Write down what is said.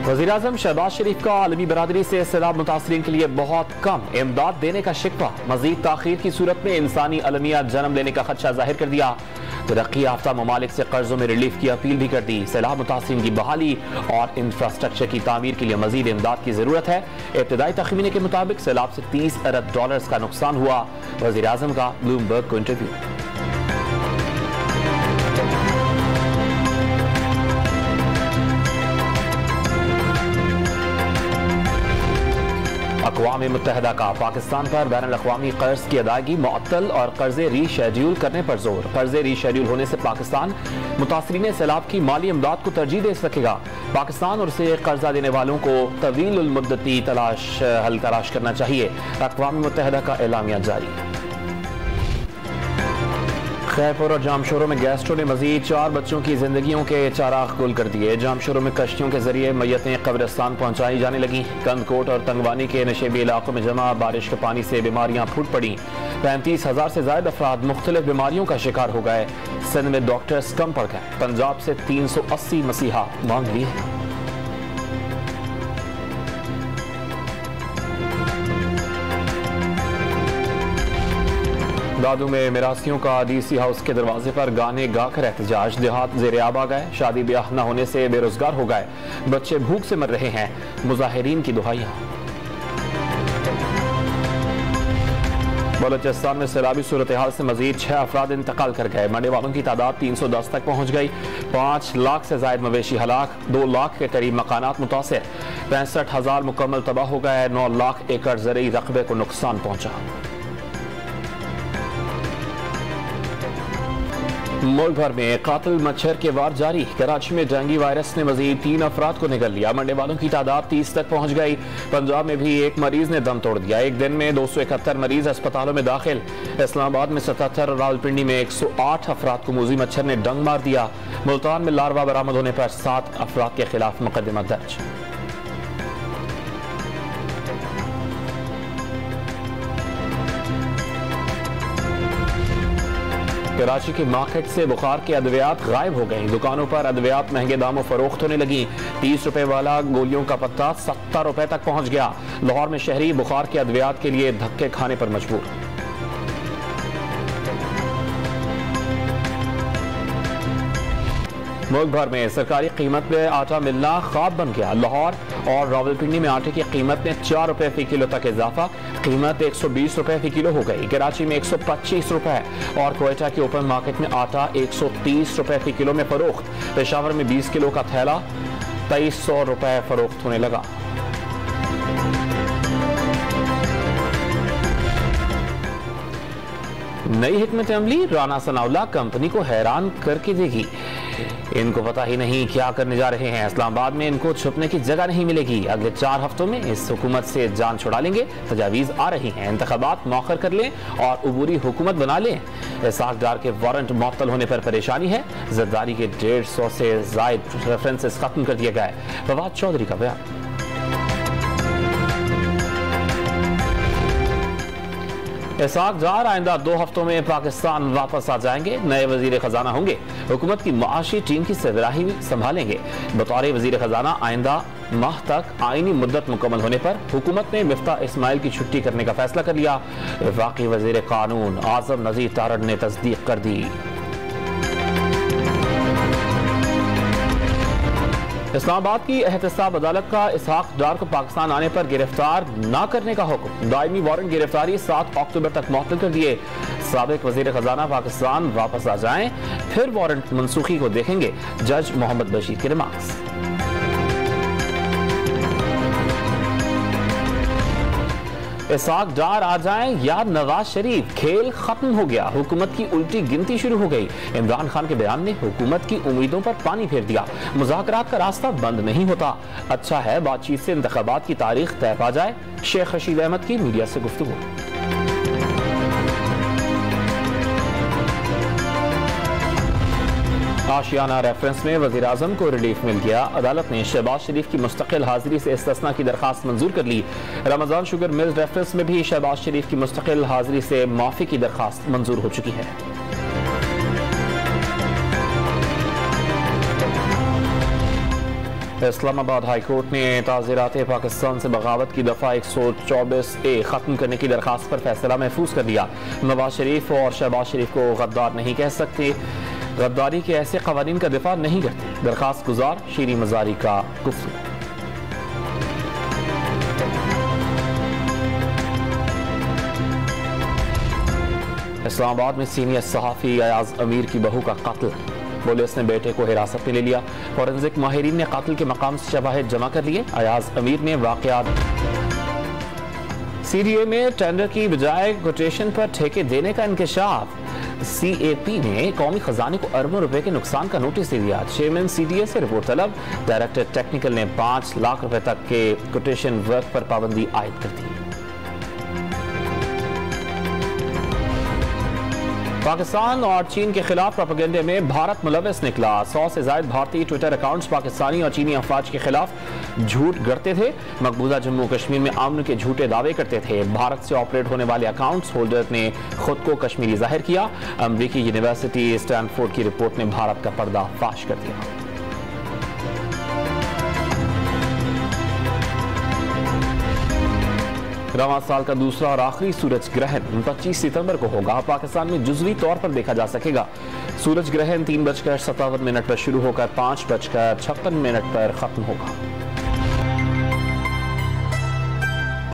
वज़ीर-ए-आज़म शहबाज शरीफ का आलमी बरादरी से सैलाब मुतासरीन के लिए बहुत कम इमदाद देने का शिकवा। मजीद ताखीर की सूरत में इंसानी अलमिया जन्म लेने का खदशा जाहिर कर दिया। तरक्की याफ्ता ममालिक से कर्जों में रिलीफ की अपील भी कर दी। सैलाब मुतासरीन की बहाली और इंफ्रास्ट्रक्चर की तामीर के लिए मजीद इमदाद की जरूरत है। इब्तदाई तखमीने के मुताबिक सैलाब से $30 अरब का नुकसान हुआ। वज़ीर-ए-आज़म का ब्लूमबर्ग को इंटरव्यू। अक़वाम मुत्तहिदा का पाकिस्तान पर बैनुल अक़वामी कर्ज की अदायगी मुअत्तल और कर्जे रीशेड्यूल करने पर जोर। कर्जे रीशेड्यूल होने से पाकिस्तान मुतासरीन सैलाब की माली इमदाद को तरजीह दे सकेगा। पाकिस्तान और उसे कर्जा देने वालों को तवील मुद्दती हल तलाश करना चाहिए। अक़वाम मुत्तहिदा का एलामिया जारी। खैरपुर और जामशोरों में गैस्ट्रो ने मजीद 4 बच्चों की जिंदगियों के चाराग गुल कर दिए। जामशोरों में कश्तियों के जरिए मैयतें कब्रिस्तान पहुंचाई जाने लगी। कंदकोट और तंगवानी के नशेबी इलाकों में जमा बारिश के पानी से बीमारियां फूट पड़ी। 35,000 से ज्यादा अफराद मुख्तलिफ बीमारियों का शिकार हो गए। सिंध में डॉक्टर्स कम पड़ गए। पंजाब से 380 मसीहा मांग लिए। दादू में मिरासियों का DC हाउस के दरवाजे पर गाने गाकर एहतजाज। देहात जेर आब आ गए। शादी ब्याह न होने से बेरोजगार हो गए। बच्चे भूख से मर रहे हैं। मुजाहिरीन की दुहाइयां। बलोचिस्तान में सैलाबी सूरत हाल से मजीद 6 अफराद इंतकाल कर गए। मरने वालों की तादाद 310 तक पहुंच गई। 5 लाख से ज्यादा मवेशी हलाक। 2 लाख के करीब मकानात मुतासिर। 65,000 मुकम्मल तबाह हो गए। 9 लाख एकड़ ज़रई रकबे को नुकसान पहुंचा। मुल्क भर में कातिल मच्छर के वार जारी। कराची में डेंगू वायरस ने मजीद 3 अफराद को निगल लिया। मरने वालों की तादाद 30 तक पहुंच गई। पंजाब में भी एक मरीज ने दम तोड़ दिया। एक दिन में 271 मरीज अस्पतालों में दाखिल। इस्लामाबाद में 77 और रावलपिंडी में 108 अफराद को मूजी मच्छर ने डंग मार दिया। मुल्तान में लार्वा बरामद होने पर 7 अफराद के खिलाफ मुकदमा दर्ज। कराची के मार्केट से बुखार के अद्वियात गायब हो गई। दुकानों पर अद्वियात महंगे दामों फरोख्त होने लगी। 30 रुपए वाला गोलियों का पत्ता 70 रुपए तक पहुंच गया। लाहौर में शहरी बुखार के अद्वियात के लिए धक्के खाने पर मजबूर। मुल्क भर में सरकारी कीमत में आटा मिलना ख्वाब बन गया। लाहौर और रावलपिंडी में आटे की कीमत में 4 रुपए फी किलो तक इजाफा। कीमत 120 रुपए फी किलो हो गई। कराची में 125 रुपए और कोयटा के ओपन मार्केट में आटा 130 रुपए फी किलो में फरोख्त। पेशावर में 20 किलो का थैला 2300 रुपए फरोख्त होने लगा। नई हिकमत अमली राना सनाउल्लाह कंपनी को हैरान करके देगी। इनको पता ही नहीं क्या करने जा रहे हैं। इस्लामाबाद में इनको छुपने की जगह नहीं मिलेगी। अगले 4 हफ्तों में इस हुकूमत से जान छुड़ा लेंगे। तजावीज़ आ रही हैं। इंतखाबात मौखर कर लें और उबूरी हुकूमत बना लें। इसाक डार के वारंट मुअत्तल होने पर परेशानी है। जरदारी के 150 से ज़ायद रेफरेंसेस खत्म कर दिए गए। फवाद चौधरी का बयान। इसाक डार आइंदा 2 हफ्तों में पाकिस्तान वापस आ जाएंगे। नए वजीर खजाना होंगे। हुकूमत की माशी टीम की सरबराही संभालेंगे। बतौर वजीर खजाना आइंदा माह तक आईनी मुद्दत मुकम्मल होने पर हुकूमत ने मिफ्ता इस्माइल की छुट्टी करने का फैसला कर लिया। वफाकी वजीर कानून आजम नजीर तारड़ ने तस्दीक कर दी। इस्लामाबाद की एहतसाब अदालत का इसहाक डार को पाकिस्तान आने पर गिरफ्तार न करने का हुक्म। दायमी वारंट गिरफ्तारी 7 अक्टूबर तक मुअत्तल कर दिए। साबिक वजीर खजाना पाकिस्तान वापस आ जाएं, फिर वारंट मनसूखी को देखेंगे। जज मोहम्मद बशीर के रिमार्क्स। इसाक डार आ जाएं या नवाज शरीफ, खेल खत्म हो गया। हुकूमत की उल्टी गिनती शुरू हो गई। इमरान खान के बयान ने हुकूमत की उम्मीदों पर पानी फेर दिया। मुज़ाकरात का रास्ता बंद नहीं होता। अच्छा है बातचीत से इंतखाबात की तारीख तय पा जाए। शेख रशीद अहमद की मीडिया से गुफ्तगू। आशियाना रेफरेंस में वज़ीर-ए-आज़म को रिलीफ मिल गया। अदालत ने शहबाज शरीफ की मुस्तकिल हाजिरी से इस्तिस्ना की दरखास्त मंजूर कर ली। रमजान शुगर मिल्स रेफरेंस में भी शहबाज शरीफ की मुस्तकिल हाजिरी से माफी की दरखास्त मंजूर हो चुकी है। इस्लामाबाद हाई कोर्ट ने ताज़ीरात पाकिस्तान से बगावत की दफ़ा 124A ख़त्म करने की दरख्वास्त पर फैसला महफूज कर दिया। नवाज शरीफ और शहबाज शरीफ को गद्दार नहीं कह सकते, गद्दारी के ऐसे कवानीन का दिफा नहीं करते। दरख्वास्त गुजार शीरी मजारी का गुफ्तगू। इस्लामाबाद में सीनियर सहाफ़ी अयाज अमीर की बहू का कत्ल, पुलिस ने बेटे को हिरासत में ले लिया। फॉरेंसिक माहिरीन ने कत्ल के मकाम से शवाहिद जमा कर लिए। अयाज अमीर ने वाक़यात CDA में टेंडर की बजाय कोटेशन पर ठेके देने का इंकशाफ। CAP ने कौमी खजाने को अरबों रुपए के नुकसान का नोटिस दे दिया। चेयरमैन CDA से रिपोर्ट तलब। डायरेक्टर टेक्निकल ने 5 लाख रुपए तक के कोटेशन वर्क पर पाबंदी आयद कर दी। पाकिस्तान और चीन के खिलाफ प्रोपेगेंडे में भारत मुलविस निकला। 100 से ज्यादा भारतीय ट्विटर अकाउंट्स पाकिस्तानी और चीनी अफवाज के खिलाफ झूठ गढ़ते थे। मकबूजा जम्मू कश्मीर में अमन के झूठे दावे करते थे। भारत से ऑपरेट होने वाले अकाउंट्स होल्डर ने खुद को कश्मीरी जाहिर किया। अमरीकी यूनिवर्सिटी स्टैनफोर्ड की रिपोर्ट ने भारत का पर्दा फाश कर दिया। रवां साल का दूसरा और आखिरी सूरज ग्रहण 25 सितंबर को होगा। पाकिस्तान में जुज़वी तौर पर देखा जा सकेगा। सूरज ग्रहण 3:57 पर शुरू होकर 5:56 पर खत्म होगा।